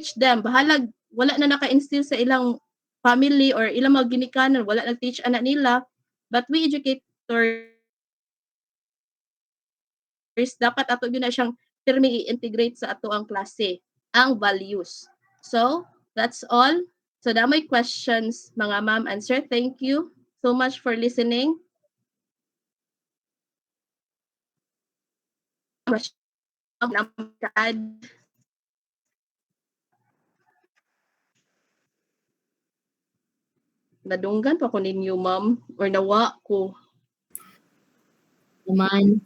teach them bahalag wala na naka-instill sa ilang family or ilang mga ginikanan wala nag-teach anak nila, but we educators dapat ato gyud na siyang pirmi i-integrate sa ato ang klase ang values. So that's all. So na may questions mga ma'am and sir. Thank you so much for listening. Nadunggan pa ko ninyo ma'am or nawa ko. Naman.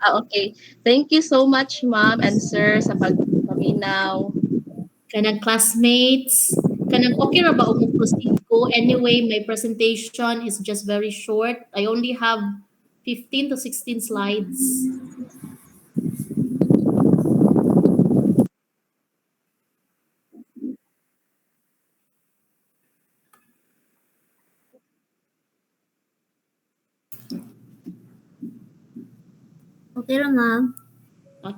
Okay. Thank you so much ma'am and sir sa pagpaminaw. Kanang classmates, kanang okay ra ba mo proceed ko? Anyway, my presentation is just very short. I only have 15 to 16 slides. Okay ra ma'am.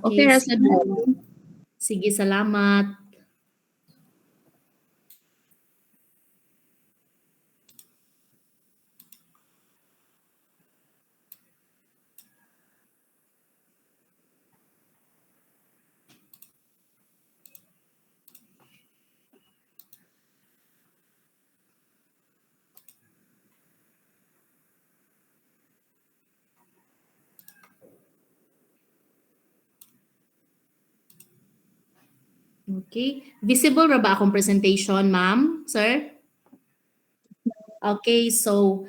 Okay ra sad ma'am. Sige, salamat. Okay. Visible ra ba akong presentation, ma'am, sir? Okay, so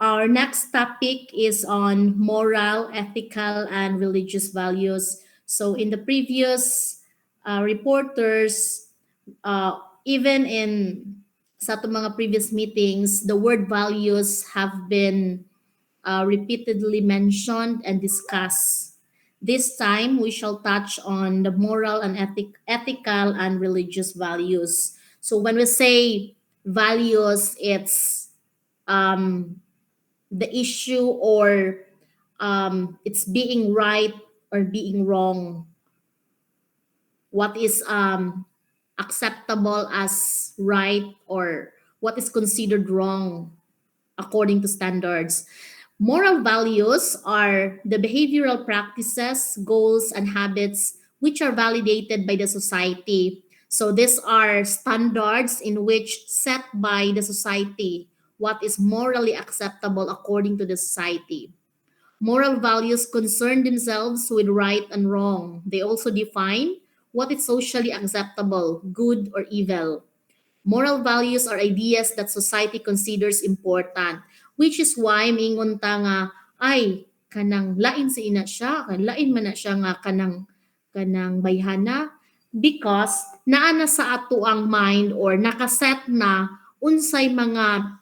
our next topic is on moral, ethical, and religious values. So in the previous reporters, even in sa ato mga previous meetings, the word values have been repeatedly mentioned and discussed. This time, we shall touch on the moral and ethical and religious values. So when we say values, it's the issue or it's being right or being wrong. What is acceptable as right or what is considered wrong according to standards. Moral values are the behavioral practices, goals, and habits which are validated by the society. So these are standards in which set by the society what is morally acceptable according to the society. Moral values concern themselves with right and wrong. They also define what is socially acceptable, good or evil. Moral values are ideas that society considers important, which is why mingon ta nga ay kanang lain sa ina siya, lain man na siya nga kanang bayhana because naa na sa ato ang mind or nakaset na unsay mga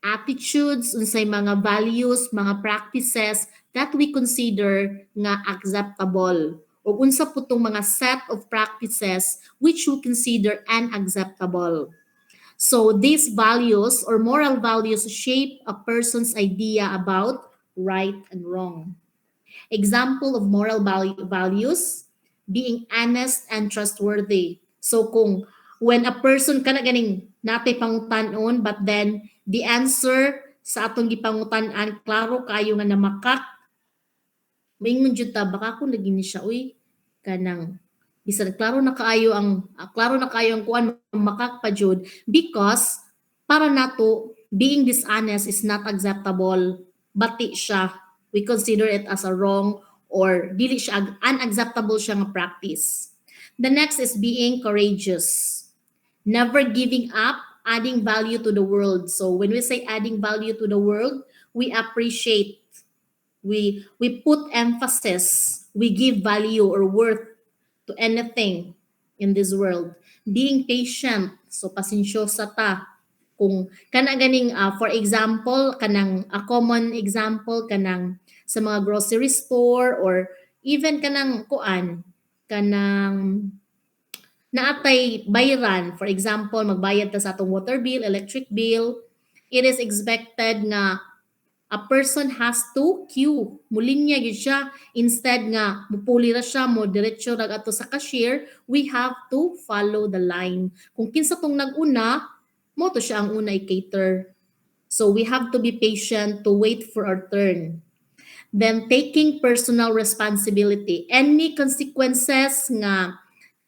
attitudes, unsay mga values, mga practices that we consider nga acceptable o unsa po tong mga set of practices which we consider unacceptable. So these values or moral values shape a person's idea about right and wrong. Example of moral values, being honest and trustworthy. So kung when a person kana ganing natay pangutanon but then the answer sa atong gipangutanan klaro kayo nga namakak, mingon jud ta baka kung lagi ni siya uy kanang bisan klaro na kaayo ang kuan makak pa jud because para nato being dishonest is not acceptable bati siya, we consider it as a wrong or dili siya unacceptable siya nga practice. The next is being courageous, never giving up, adding value to the world. So when we say adding value to the world, we appreciate, we put emphasis, we give value or worth to anything in this world. Being patient, so pasensyosa ta. Kung kana ganing for example, kanang a common example kanang sa mga grocery store or even kanang kuan, kanang naatay bayaran, for example, magbayad ta sa atong water bill, electric bill, it is expected nga A person has to queue. Mulinya gyud siya. Instead nga, mupuli ra siya, mo diretso rag ato sa cashier, we have to follow the line. Kung kinsa tong nag-una, mo to siya ang una i-cater. So we have to be patient to wait for our turn. Then taking personal responsibility. Any consequences nga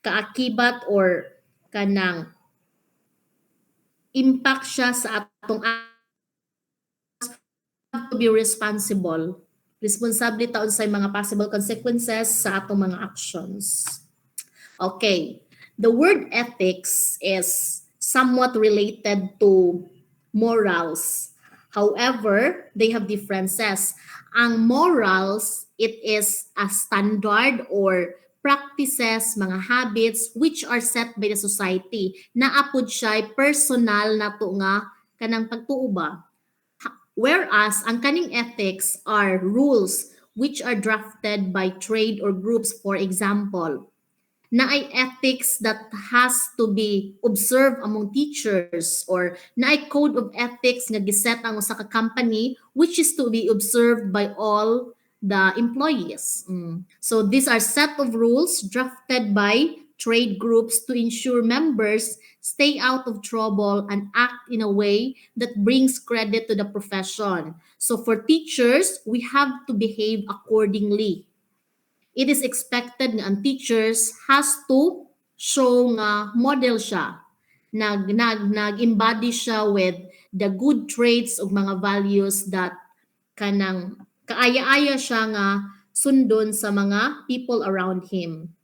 kaakibat or kanang impact siya sa atong have to be responsible. Responsable taon sa mga possible consequences sa atong mga actions. Okay. The word ethics is somewhat related to morals. However, they have differences. Ang morals, it is a standard or practices, mga habits which are set by the society. Naapod siya personal na to nga kanang pagtuo ba. Whereas ang kaning ethics are rules which are drafted by trade or groups. For example, naay ethics that has to be observed among teachers, or naay code of ethics nga giset ang usa ka company which is to be observed by all the employees. So these are set of rules drafted by trade groups to ensure members stay out of trouble and act in a way that brings credit to the profession. So for teachers, we have to behave accordingly. It is expected nga ang teachers has to show nga model siya. Nag-embody siya with the good traits of mga values that kanang kaaya-aya siya nga sundon sa mga people around him.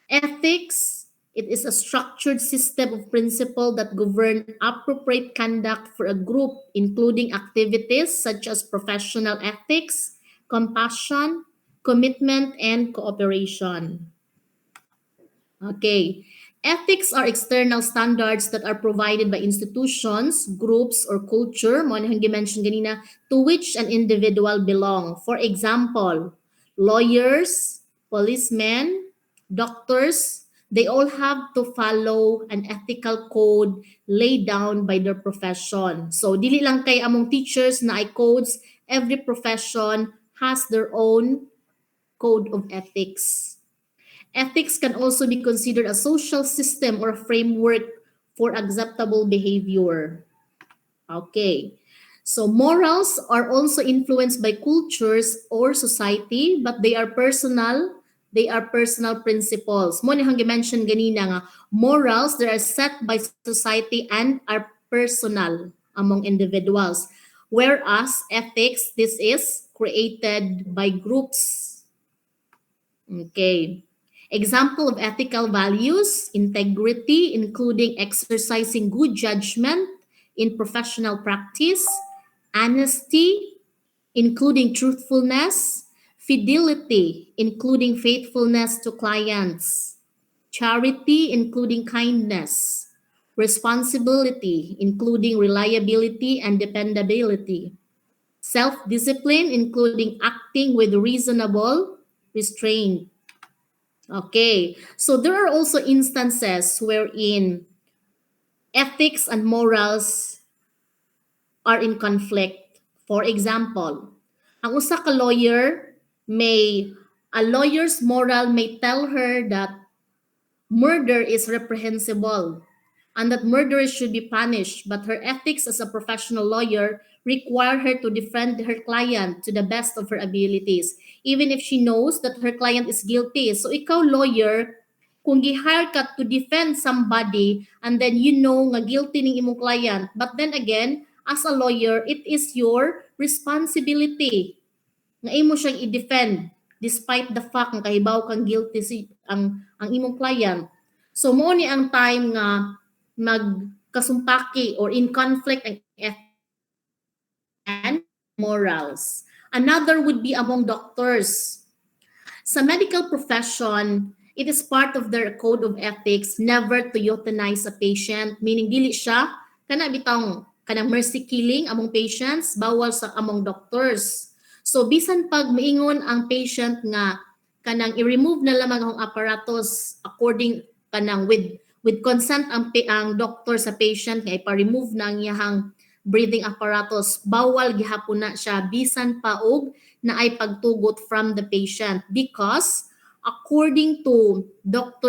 Ethics, it is a structured system of principles that govern appropriate conduct for a group, including activities such as professional ethics, compassion, commitment, and cooperation. Okay. Ethics are external standards that are provided by institutions, groups, or culture, mo nang gi-mention ganina, to which an individual belong. For example, lawyers, policemen, doctors, they all have to follow an ethical code laid down by their profession. So, dili lang kay among teachers na ay codes, every profession has their own code of ethics. Ethics can also be considered a social system or framework for acceptable behavior. Okay. So morals are also influenced by cultures or society, but they are personal principles. Mo ni hang mention ganina nga morals they are set by society and are personal among individuals. Whereas ethics, this is created by groups. Okay. Example of ethical values, integrity, including exercising good judgment in professional practice, honesty, including truthfulness, fidelity, including faithfulness to clients, charity, including kindness, responsibility, including reliability and dependability, self-discipline, including acting with reasonable restraint. Okay, so there are also instances wherein ethics and morals are in conflict. For example, ang usa ka lawyer a lawyer's moral may tell her that murder is reprehensible and that murderers should be punished, but her ethics as a professional lawyer require her to defend her client to the best of her abilities, even if she knows that her client is guilty. So ikaw, lawyer, kung gi-hire ka to defend somebody and then you know nga guilty ning imong client, but then again, as a lawyer, it is your responsibility nga imo siyang i-defend despite the fact nga kahibaw kang guilty ang imong client. So mo ni ang time nga magkasumpaki or in conflict ang ethics and morals. Another would be among doctors. Sa medical profession, it is part of their code of ethics never to euthanize a patient, meaning dili siya kanang mercy killing among patients, bawal sa among doctors. So bisan pag maingon ang patient nga kanang i-remove na lamang ang apparatus according kanang with consent ang doctor sa patient nga ipa-remove na ang iyahang breathing apparatus, bawal gihapon na siya bisan pa og na ay pagtugot from the patient because according to Dr.